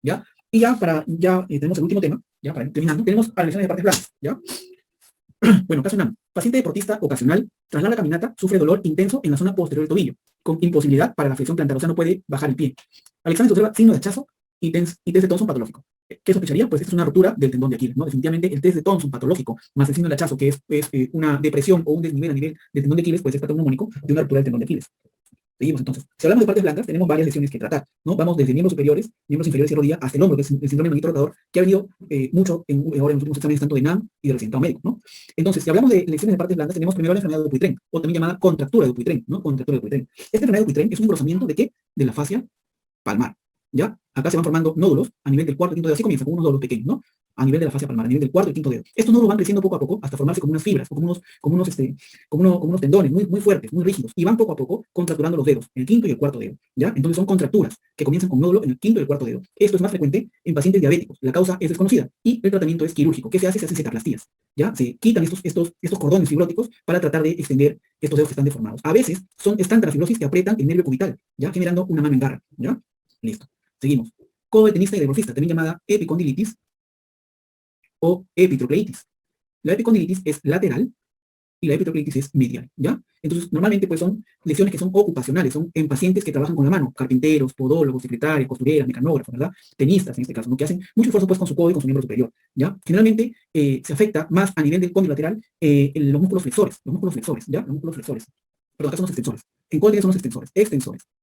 ¿ya? Y tenemos el último tema, ya para ir terminando, tenemos a lesiones de partes blandas, ¿ya? Bueno, caso 1. Paciente deportista ocasional, tras larga caminata, sufre dolor intenso en la zona posterior del tobillo, con imposibilidad para la flexión plantar, o sea, no puede bajar el pie. Al examen se observa signo de hachazo y test de Thompson patológico. ¿Qué sospecharía? Pues esta es una ruptura del tendón de Aquiles, ¿no? Definitivamente el test de Thompson patológico, más el signo de hachazo, que es una depresión o un desnivel a nivel del tendón de Aquiles, pues es patrón neumónico de una ruptura del tendón de Aquiles. Seguimos entonces. Si hablamos de partes blancas, tenemos varias lesiones que tratar, ¿no? Vamos desde miembros superiores, miembros inferiores y rodilla, hasta el hombro, que es el síndrome manguito rotador, que ha venido mucho ahora en los últimos exámenes, tanto de NAM y de residentado médico, ¿no? Entonces, si hablamos de lesiones de partes blancas, tenemos primero la enfermedad de Dupuytren, o también llamada contractura de Dupuytren, ¿no? Contractura de Dupuytren. Esta enfermedad de Dupuytren es un engrosamiento de ¿qué? De la fascia palmar, ¿ya? Acá se van formando nódulos a nivel del cuarto y quinto dedo, así comienza con unos nódulos pequeños, ¿no? A nivel de la fascia palmar, a nivel del cuarto y quinto dedo. Estos nódulos van creciendo poco a poco hasta formarse como unas fibras, o como unos tendones muy fuertes, muy rígidos, y van poco a poco contracturando los dedos, el quinto y el cuarto dedo, ¿ya? Entonces son contracturas que comienzan con nódulo en el quinto y el cuarto dedo. Esto es más frecuente en pacientes diabéticos. La causa es desconocida y el tratamiento es quirúrgico. ¿Qué se hace? Se hacen setaplastías, ¿ya? Se quitan estos cordones fibróticos para tratar de extender estos dedos que están deformados. A veces están trafibrosis que aprietan el nervio cubital, ¿ya? Generando una mano en garra, ¿ya? Listo. Seguimos. Codo de tenista y de golfista, también llamada epicondilitis o epitropleitis. La epicondilitis es lateral y la epitropleitis es medial, ¿ya? Entonces, normalmente pues son lesiones que son ocupacionales, son en pacientes que trabajan con la mano, carpinteros, podólogos, secretarias, costureras, mecanógrafos, ¿verdad? Tenistas en este caso, ¿no? Que hacen mucho esfuerzo pues con su codo y con su miembro superior, ¿ya? Generalmente se afecta más a nivel del cóndilo lateral los músculos flexores, ¿ya? Los músculos flexores. Perdón, acá son los extensores. En codo son los extensores,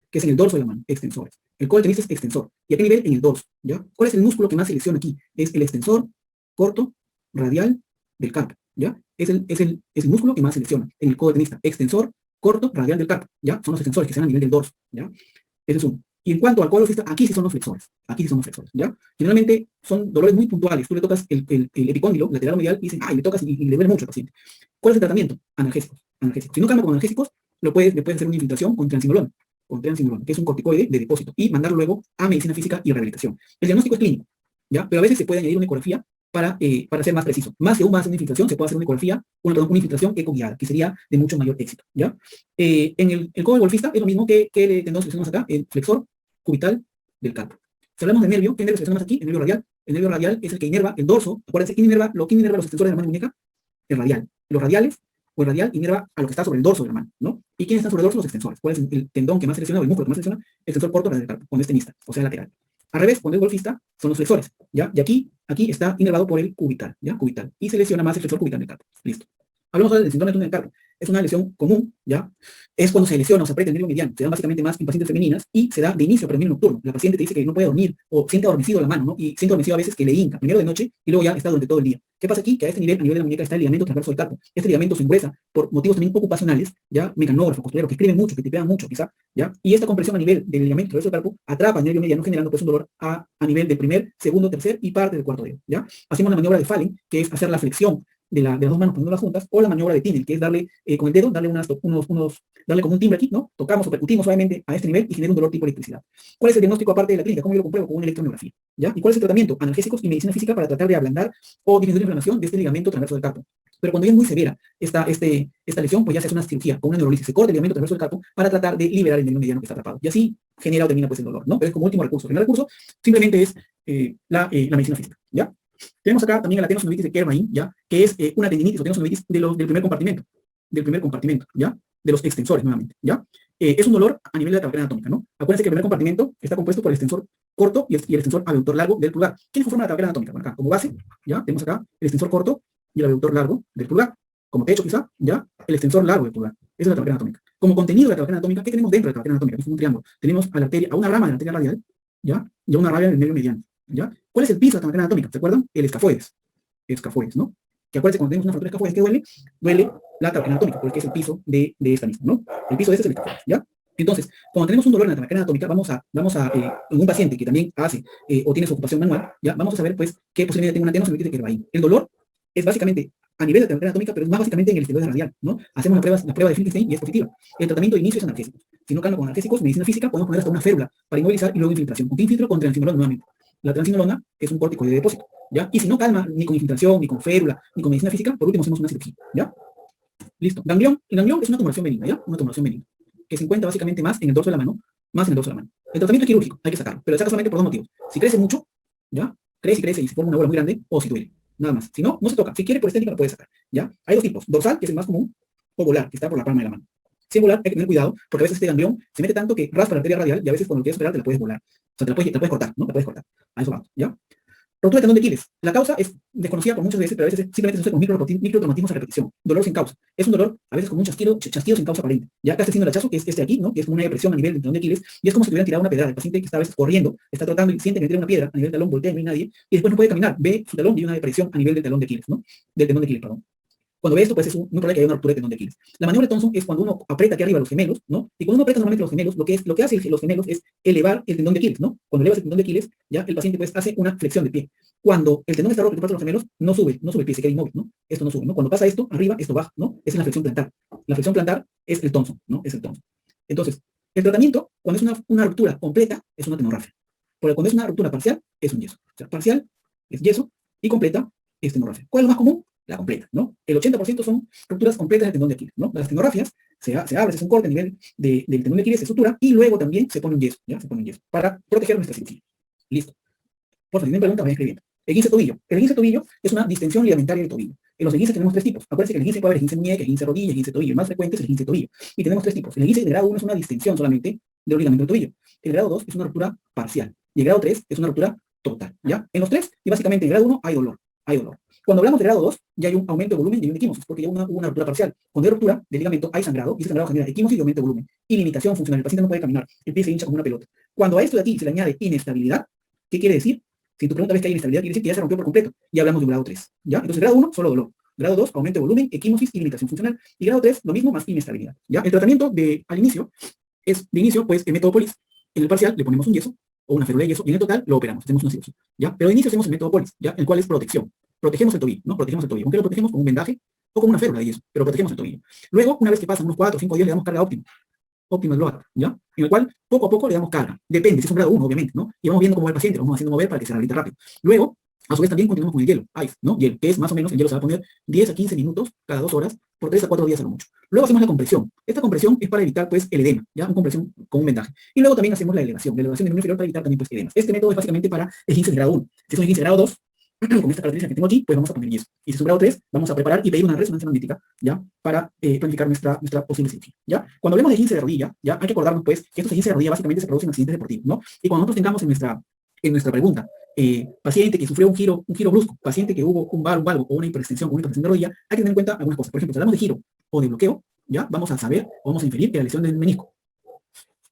que es en el dorso de la mano, extensores. El codo del tenista es extensor. ¿Y a qué nivel? En el dorso, ¿ya? ¿Cuál es el músculo que más se lesiona aquí? Es el extensor corto, radial del carpo, ¿ya? Es el músculo que más se lesiona en el codo tenista. Extensor, corto, radial del carpo, ¿ya? Son los extensores que se dan a nivel del dorso, ¿ya? Ese es uno. Y en cuanto al codo tenista, aquí sí son los flexores, ¿ya? Generalmente son dolores muy puntuales. Tú le tocas el epicóndilo lateral o medial y dicen, ay, le tocas y le duele mucho al paciente. ¿Cuál es el tratamiento? Analgésicos. Si no calma con analgésicos, le puedes hacer una infiltración con triamcinolona, que es un corticoide de depósito, y mandarlo luego a medicina física y rehabilitación. El diagnóstico es clínico, ¿ya? Pero a veces se puede añadir una ecografía para ser más preciso. Más que aún más una infiltración, se puede hacer una ecografía, una infiltración ecoguiada, que sería de mucho mayor éxito, ¿ya? En el codo del golfista es lo mismo que el tendón que seleccionamos acá, el flexor cubital del carpo. Si hablamos de nervio, ¿qué nervio seleccionamos aquí? El nervio radial. El nervio radial es el que inerva el dorso. Acuérdense, ¿quién inerva los extensores de la mano muñeca? El radial. Los radiales, o el radial, inerva a lo que está sobre el dorso de la mano, ¿no? ¿Y quién está sobre el dorso? Los extensores. ¿Cuál es el tendón que más selecciona, o el músculo que más selecciona? El extensor corto radial del carpo, cuando es tenista, o sea, lateral. Al revés, cuando es golfista, son los flexores, ¿ya? Y aquí está inervado por el cubital, ¿ya? Cubital. Y se lesiona más el flexor cubital del carpo. Listo. Hablamos ahora del síndrome de túnel del carpo. Es una lesión común, ¿ya? Es cuando se lesiona o se aprieta el nervio mediano. Se da básicamente más en pacientes femeninas y se da de inicio para el nocturno. La paciente te dice que no puede dormir o siente adormecido la mano, ¿no? Y siente adormecido a veces que le hinca, primero de noche y luego ya está durante todo el día. ¿Qué pasa aquí? Que a este nivel, a nivel de la muñeca, está el ligamento transverso del carpo. Este ligamento se engruesa por motivos también ocupacionales, ¿ya? Mecanógrafos, costureros, que escriben mucho, que tipean mucho, quizá, ¿ya? Y esta compresión a nivel del ligamento transverso del carpo atrapa el nervio mediano, generando pues un dolor a nivel del primer, segundo, tercer y parte del cuarto dedo, ¿ya? Hacemos la maniobra de Fallen, que es hacer la flexión de las dos manos poniéndolas juntas, o la maniobra de Tinel, que es darle con el dedo, darle darle como un timbre aquí, ¿no? Tocamos o percutimos suavemente a este nivel y genera un dolor tipo electricidad. ¿Cuál es el diagnóstico aparte de la clínica? ¿Cómo yo lo compruebo? Con una electromiografía, ¿ya? ¿Y cuál es el tratamiento? Analgésicos y medicina física para tratar de ablandar o disminuir la inflamación de este ligamento transverso del carpo. Pero cuando ya es muy severa esta lesión, pues ya se hace una cirugía con una neurolisis, se corta el ligamento transverso del carpo para tratar de liberar el nervio mediano que está atrapado. Y así genera o termina pues el dolor, ¿no? Pero es como último recurso. El primer recurso simplemente es la medicina física, ¿ya? Tenemos acá también la tenosynovitis de Kerr-Weill, ¿ya? Que es una tendinitis o tenosynovitis del primer compartimento, ¿ya? De los extensores, nuevamente, ¿ya? Es un dolor a nivel de la tabla anatómica, ¿no? Acuérdense que el primer compartimento está compuesto por el extensor corto y el extensor abductor largo del pulgar. ¿Quiénes conforman la tabla anatómica? Bueno, acá, como base, ¿ya? Tenemos acá el extensor corto y el abductor largo del pulgar. Como techo, quizá, ¿ya? El extensor largo del pulgar. Esa es la tabla anatómica. Como contenido de la tabla anatómica, ¿qué tenemos dentro de la tabla anatómica? Es un triángulo. Tenemos a la arteria, a una rama de la arteria radial, ¿ya? Y a una rama del nervio mediano, ¿ya? ¿Cuál es el piso de la tabla anatómica? ¿Se acuerdan? El escafoides, ¿no? Que acuérdense, cuando tenemos una fractura escafoides, ¿qué duele? Duele la tabla anatómica, porque es el piso de esta misma, ¿no? El piso de este es el escafoides, ¿ya? Entonces, cuando tenemos un dolor en la tabla anatómica, en un paciente que también hace o tiene su ocupación manual, ¿ya? Vamos a saber, pues, que posiblemente tenga una tenosynovitis de Kerr-Weill. El dolor es básicamente a nivel de la tabla anatómica, pero es más básicamente en el esteroide radial, ¿no? Hacemos la prueba de Finkelstein y es positiva. El tratamiento de inicio es analgésico. Si no calma con analgésicos, medicina física, podemos poner hasta una férula para inmovilizar y luego infiltración. ¿Con qué infiltro? Con triamcinolona nuevamente. La triamcinolona es un corticoide de depósito, ¿ya? Y si no calma ni con infiltración, ni con férula, ni con medicina física, por último hacemos una cirugía, ¿ya? Listo. Ganglión. El ganglión es una tumoración benigna, ¿ya? Una tumoración benigna, que se encuentra básicamente más en el dorso de la mano, El tratamiento es quirúrgico, hay que sacarlo, pero se saca solamente por dos motivos. Si crece mucho, ¿ya? Crece y se forma una bola muy grande, o si duele, nada más. Si no, no se toca. Si quiere por estética lo puede sacar, ¿ya? Hay dos tipos, dorsal, que es el más común, o volar, que está por la palma de la mano. Si es volar, hay que tener cuidado, porque a veces este ganglión se mete tanto que raspa la arteria radial y a veces cuando quieres operar te la puedes volar. O sea, te la puedes cortar, ¿no? Te la puedes cortar. A eso vamos, ¿ya? Rotura de tendón de Aquiles. La causa es desconocida por muchas veces, pero a veces simplemente se sucede con microtraumatismos a repetición. Dolor sin causa. Es un dolor, a veces con un chasquido sin causa aparente. Ya acá está haciendo el hachazo, que es este aquí, ¿no? Que es como una depresión a nivel del tendón de Aquiles, y es como si tuvieran tirado una piedra. El paciente que está a veces corriendo, está tratando y siente que tiene una piedra a nivel del talón, voltea y no hay nadie, y después no puede caminar, ve su talón y una depresión a nivel del talón de Aquiles, ¿no? Del tendón de Aquiles, perdón. Cuando ve esto, pues es muy probable que haya una ruptura de tendón de Aquiles. La maniobra de Thompson es cuando uno aprieta aquí arriba los gemelos, ¿no? Y cuando uno aprieta normalmente los gemelos, lo que hace los gemelos es elevar el tendón de Aquiles, ¿no? Cuando elevas el tendón de Aquiles, ya el paciente pues hace una flexión del pie. Cuando el tendón está roto y parte de los gemelos, no sube el pie, se queda inmóvil, ¿no? Esto no sube, ¿no? Cuando pasa esto, arriba, esto baja, ¿no? Esa es la flexión plantar. La flexión plantar es el Thompson, ¿no? Es el Thompson. Entonces, el tratamiento, cuando es una ruptura completa, es una tenorrafia. Porque cuando es una ruptura parcial, es un yeso. O sea, parcial es yeso y completa es tenorrafia. ¿Cuál es lo más común? La completa, ¿no? El 80% son rupturas completas del tendón de Aquiles, ¿no? Las tenorrafias se abre, se hace un corte a nivel del tendón de Aquiles, se sutura y luego también se pone un yeso, ¿ya? Se pone un yeso para proteger nuestra cirugía. Listo. Por favor, si tienen preguntas, vayan escribiendo. El esguince de tobillo. El esguince de tobillo es una distensión ligamentaria del tobillo. En los esguinces tenemos tres tipos. Acuérdense que el esguince puede haber esguince de muñeca, esguince de rodilla, esguince de tobillo. El más frecuente es el esguince de tobillo. Y tenemos tres tipos. El esguince de grado 1 es una distensión solamente del ligamento del tobillo. El grado 2 es una ruptura parcial. Y el grado 3 es una ruptura total, ¿ya? En los tres, y básicamente en el grado 1 hay dolor. Hay dolor. Cuando hablamos de grado 2, ya hay un aumento de volumen y hay un equimosis, porque ya hubo una ruptura parcial. Cuando hay ruptura del ligamento, hay sangrado, y ese sangrado genera equimosis y aumento de volumen. Y limitación funcional. El paciente no puede caminar, el pie se hincha como una pelota. Cuando a esto de aquí se le añade inestabilidad, ¿qué quiere decir? Si tu pregunta ves que hay inestabilidad, quiere decir que ya se rompió por completo. Ya hablamos de un grado 3, ¿ya? Entonces, grado 1, solo dolor. Grado 2, aumento de volumen, equimosis y limitación funcional. Y grado 3, lo mismo, más inestabilidad, ¿ya? El tratamiento al inicio pues, el método Polis. En el parcial le ponemos un yeso o una férula de yeso y en el total lo operamos, hacemos una cirugía, ¿ya? Pero de inicio hacemos el método Polis, ¿ya? El cual es protección. Protegemos el tobillo, ¿no? Protegemos el tobillo. ¿Con qué lo protegemos? Con un vendaje o con una férula de yeso, pero protegemos el tobillo. Luego, una vez que pasan unos 4 o 5 días, le damos carga óptima. Optimal load, ¿ya? En el cual poco a poco le damos carga. Depende, si es un grado 1, obviamente, ¿no? Y vamos viendo cómo va el paciente, lo vamos haciendo mover para que se rehabilite rápido. Luego, a su vez también continuamos con el hielo, ice, ¿no? Hielo, que es más o menos, el hielo se va a poner 10 a 15 minutos cada 2 horas, por 3 a 4 días a lo mucho. Luego hacemos la compresión. Esta compresión es para evitar, pues, el edema, ¿ya? Una compresión con un vendaje. Y luego también hacemos la elevación del miembro inferior para evitar también, pues, edemas. Este método es básicamente para esguinces de grado 1. Si es un esguince de grado 2, con esta característica que tengo aquí, pues vamos a poner yeso. Y si es un grado 3, vamos a preparar y pedir una resonancia magnética, ¿ya? Para planificar nuestra posible cirugía, ¿ya? Cuando hablemos de esguince de rodilla, ¿ya? Hay que acordarnos, pues, que estos esguinces de rodilla básicamente se producen en accidentes deportivos, ¿no? Y cuando nosotros tengamos en nuestra pregunta, paciente que sufrió un giro brusco, paciente que hubo un valgo o una hiperextensión de rodilla, hay que tener en cuenta algunas cosas. Por ejemplo, si hablamos de giro o de bloqueo, ¿ya? Vamos a saber o vamos a inferir que la lesión del menisco.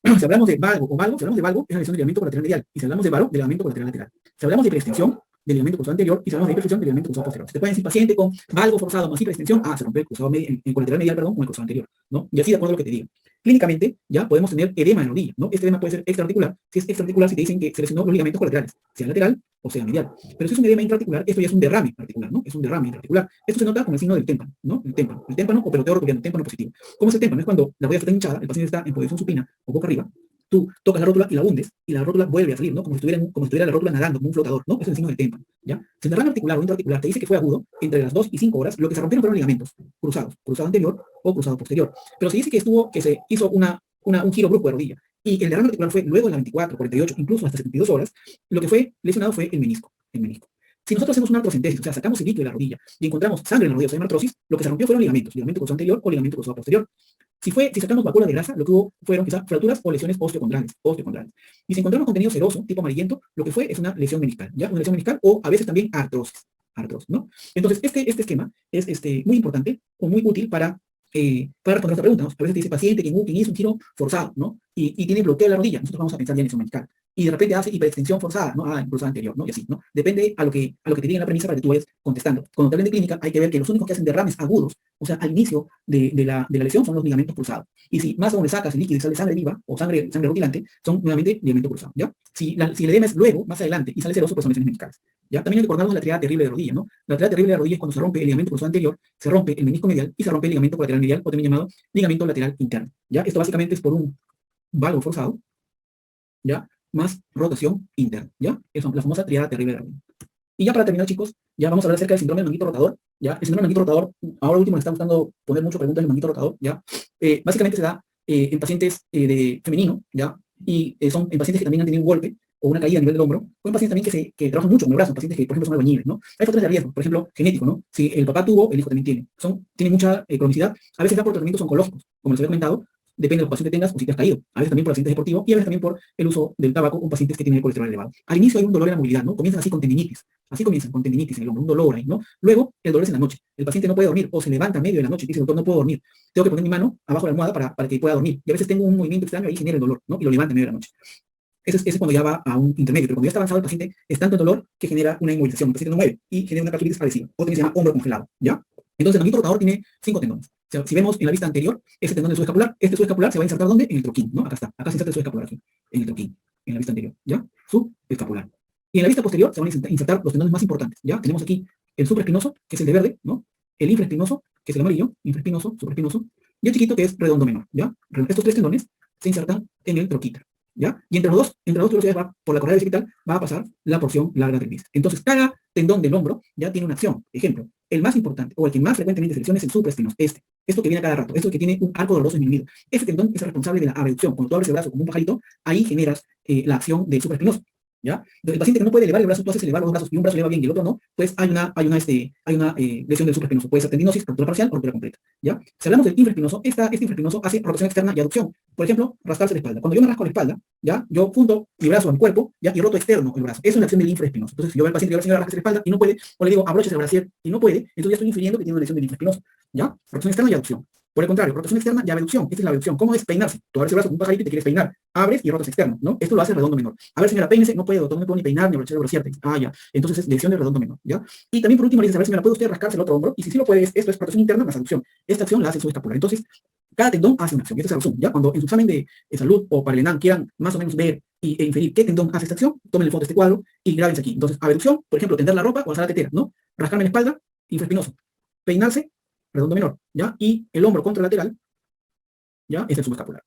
Si hablamos de valgo, si hablamos de valgo, es la lesión del ligamento colateral medial. Y si hablamos de varo, del ligamento colateral lateral. Si hablamos de hiperextensión, del ligamento cruzado anterior, y si hablamos de hiperflexión, del ligamento cruzado posterior. Se te puede decir paciente con valgo forzado más hiperextensión, se rompe el cruzado en colateral medial, perdón, con el cruzado anterior, ¿no? Y así de acuerdo a lo que te digo. Clínicamente, ya podemos tener edema de rodilla, ¿no? Este edema puede ser extraarticular. Si es extraarticular, si te dicen que se lesionó los ligamentos colaterales, sea lateral o sea medial. Pero si es un edema intraarticular, esto ya es un derrame articular, ¿no? Es un derrame intraarticular. Esto se nota con el signo del témpano, ¿no? El témpano o peloteo rotuliano, témpano positivo. ¿Cómo es el témpano? Es cuando la rodilla está hinchada, el paciente está en posición supina o boca arriba, tú tocas la rótula y la hundes, y la rótula vuelve a salir, ¿no? Como si estuviera la rótula nadando, como un flotador, ¿no? Ese es el signo del témpano, ¿ya? Si el derrame articular o intraarticular te dice que fue agudo, entre las 2 y 5 horas, lo que se rompieron fueron ligamentos cruzados, cruzado anterior o cruzado posterior. Pero si dice que se hizo un giro brusco de rodilla, y el derrame articular fue luego de las 24, 48, incluso hasta 72 horas, lo que fue lesionado fue el menisco, el menisco. Si nosotros hacemos una artrocentesis, o sea, sacamos el líquido de la rodilla y encontramos sangre en la rodilla, o sea, una artrosis, lo que se rompió fueron ligamentos, ligamento cruzado anterior o ligamento cruzado posterior. Si sacamos vacuna de grasa, lo que hubo fueron quizás fracturas o lesiones osteocondrales. Y si encontramos contenido seroso, tipo amarillento, lo que fue es una lesión meniscal, ¿ya? Una lesión meniscal o a veces también artrosis, ¿no? Entonces, este esquema es muy importante o muy útil para responder esta pregunta, ¿no? A veces te dice paciente que hizo un giro forzado, ¿no? Y tiene bloqueo de la rodilla, nosotros vamos a pensar ya en lesión meniscal. Y de repente hace hiperextensión forzada, ¿no? En cruzado anterior, ¿no? Y así, ¿no? Depende a lo que te diga en la premisa para que tú vayas contestando. Cuando te hablen de clínica, hay que ver que los únicos que hacen derrames agudos, o sea, al inicio de la lesión, son los ligamentos cruzados. Y si más aún le sacas el líquido y sale sangre viva, o sangre rutilante, son nuevamente ligamento cruzado, ¿ya? Si el edema es luego, más adelante, y sale seroso, pues son lesiones meniscales, ¿ya? También hay que acordarnos de la triada terrible de rodilla, ¿no? La triada terrible de rodilla es cuando se rompe el ligamento cruzado anterior, se rompe el menisco medial y se rompe el ligamento colateral medial, o también llamado ligamento lateral interno, ¿ya? Esto básicamente es por un valgo forzado, ¿ya? Más rotación interna, ¿ya? Es la famosa triada terrible de rodilla. Y ya para terminar, chicos, ya vamos a hablar acerca del síndrome del manguito rotador, ¿ya? El síndrome del manguito rotador, ahora último me está gustando poner muchas preguntas del manguito rotador, ¿ya? Básicamente se da en pacientes de femenino, ¿ya? y son en pacientes que también han tenido un golpe o una caída a nivel del hombro, o en pacientes también que trabajan mucho con el brazo, pacientes que, por ejemplo, son albañiles, ¿no? Hay factores de riesgo, por ejemplo, genético, ¿no? Si el papá tuvo, el hijo también tiene. Tiene mucha cronicidad, a veces da por tratamientos oncológicos, como les había comentado, depende de la ocupación que tengas o si te has caído, a veces también por accidentes deportivos y a veces también por el uso del tabaco con pacientes que tienen el colesterol elevado. Al inicio hay un dolor en la movilidad, ¿no? Comienzan así con tendinitis, así comienzan con tendinitis en el hombro, un dolor ahí, ¿no? Luego el dolor es en la noche, el paciente no puede dormir o se levanta a medio de la noche y dice, doctor, no puedo dormir, tengo que poner mi mano abajo de la almohada para que pueda dormir, y a veces tengo un movimiento extraño ahí genera el dolor, ¿no? Y lo levanta a medio de la noche. Ese es cuando ya va a un intermedio, pero cuando ya está avanzado el paciente es tanto el dolor que genera una inmovilización, el paciente no mueve y genera una capsulitis adhesiva, o también se llama hombro congelado, ¿ya? Entonces el manguito rotador tiene 5 tendones. O sea, si vemos en la vista anterior, ese tendón del subescapular, este subescapular se va a insertar ¿dónde? En el troquín, ¿no? Acá está, acá se inserta el subescapular aquí, en el troquín, en la vista anterior, ¿ya? Subescapular. Y en la vista posterior se van a insertar los tendones más importantes, ¿ya? Tenemos aquí el supraespinoso, que es el de verde, ¿no? El infraespinoso, que es el amarillo, infraespinoso, supraespinoso, y el chiquito, que es redondo menor, ¿ya? Estos 3 tendones se insertan en el troquíter, ¿ya? Y entre los dos velocidades va, por la correa vesical, va a pasar la porción larga del bíceps. Entonces, cada tendón del hombro ya tiene una acción. Ejemplo, el más importante, o el que más frecuentemente se lesiona es el supraespinoso, esto que viene a cada rato, esto que tiene un arco doloroso disminuido. Ese tendón es el responsable de la abducción. Cuando tú abres el brazo como un pajarito, ahí generas la acción del supraespinoso, ¿ya? Entonces, el paciente que no puede elevar el brazo, tú haces elevar los brazos y un brazo eleva bien y el otro no, pues hay una lesión del supraespinoso. Puede ser tendinosis, ruptura parcial o ruptura completa, ¿ya? Si hablamos del infraespinoso, este infraespinoso hace rotación externa y aducción. Por ejemplo, rascarse la espalda. Cuando yo me rasco la espalda, ¿ya? Yo junto mi brazo a mi cuerpo, ¿ya? Y roto externo el brazo. Eso es la acción del infraespinoso. Entonces, si yo veo al paciente que va a señora rascarse la espalda y no puede, o le digo, abróchese el brasier y no puede, entonces ya estoy infiriendo que tiene una lesión del infraespinoso, ¿ya? Rotación externa y aducción. Por el contrario, rotación externa y abducción. Esta es la abducción. ¿Cómo es peinarse? Tú abres el brazo como un pajarito y te quieres peinar. Abres y rotas externo, ¿no? Esto lo hace redondo menor. A ver, señora, peínese. No puedo, doctor, no me puedo ni peinar ni abrochar el brasier. Ah, ya. Entonces es lesión del redondo menor, ¿ya? Y también por último le dices, a ver, señora, ¿puede usted rascarse el otro hombro? Y si sí lo puede, esto es rotación interna más abducción. Esta acción la hace el subescapular. Entonces, cada tendón hace una acción. Y esta es la razón, ¿ya? Cuando en su examen de salud o para el ENAM quieran más o menos ver e inferir qué tendón hace esta acción, tomen el foto de este cuadro y grábense aquí. Entonces, abducción, por ejemplo, tender la ropa o alzar la tetera, ¿no? Rascarme la espalda, infraespinoso. Peinarse, redondo menor, ¿ya? Y el hombro contralateral, ¿ya? Es el subescapular.